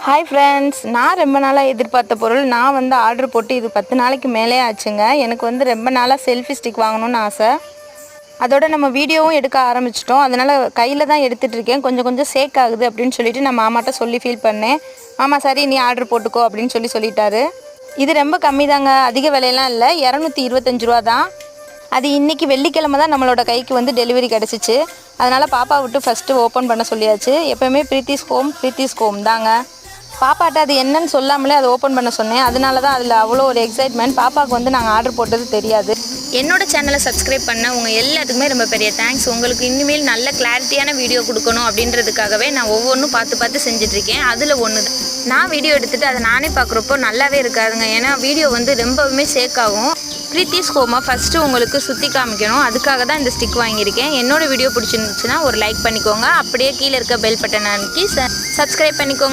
Hi friends, நான் ரொம்ப நாளாக எதிர்பார்த்த பொருள் நான் வந்து ஆர்டர் போட்டு இது 10 நாளைக்கு மேலே ஆச்சுங்க. எனக்கு வந்து ரொம்ப நாளாக செல்ஃபி ஸ்டிக் வாங்கணும்னு ஆசை. அதோட நம்ம வீடியோவும் எடுக்க ஆரம்பிச்சிட்டோம். அதனால் கையில் தான் எடுத்துகிட்ருக்கேன். கொஞ்சம் கொஞ்சம் சேக் ஆகுது அப்படின்னு சொல்லிட்டு நான் மாமாட்ட சொல்லி ஃபீல் பண்ணேன். மாமா சரி நீ ஆர்டர் போட்டுக்கோ அப்படின்னு சொல்லிட்டாரு. இது ரொம்ப கம்மி தாங்க, அதிக விலையெல்லாம் இல்லை, 225 ரூபா தான். அது இன்றைக்கி வெள்ளிக்கிழமை தான் நம்மளோட கைக்கு வந்து டெலிவரி கிடச்சிச்சு. அதனால் பாப்பா விட்டு ஃபஸ்ட்டு ஓப்பன் பண்ண சொல்லியாச்சு. எப்போயுமே ப்ரீத்திஸ் ஹோம் தாங்க. பாப்பாட்ட அது என்னன்னு சொல்லாமலே அதை ஓப்பன் பண்ண சொன்னேன். அதனால தான் அதில் அவ்வளோ ஒரு எக்ஸைட்மெண்ட். பாப்பாவுக்கு வந்து நாங்கள் ஆர்டர் போட்டது தெரியாது. என்னோட சேனலை சப்ஸ்கிரைப் பண்ண உங்கள் எல்லாத்துக்குமே ரொம்ப பெரிய தேங்க்ஸ். உங்களுக்கு இனிமேல் நல்ல கிளாரிட்டியான வீடியோ கொடுக்கணும் அப்படின்றதுக்காகவே நான் ஒவ்வொன்றும் பார்த்து செஞ்சிட்ருக்கேன். அதில் ஒன்று தான் நான் வீடியோ எடுத்துகிட்டு அதை நானே பார்க்குறப்போ நல்லாவே இருக்காதுங்க. ஏன்னா வீடியோ வந்து ரொம்பவுமே சேக் ஆகும். ப்ரீத்திஸ் ஹோமை ஃபஸ்ட்டு உங்களுக்கு சுற்றி காமிக்கணும். அதுக்காக தான் இந்த ஸ்டிக் வாங்கியிருக்கேன். என்னோடய வீடியோ பிடிச்சிருந்துச்சுன்னா ஒரு லைக் பண்ணிக்கோங்க. அப்படியே கீழே இருக்க பெல் பட்டனை அமைக்கி சப்ஸ்கிரைப் பண்ணிக்கோங்க.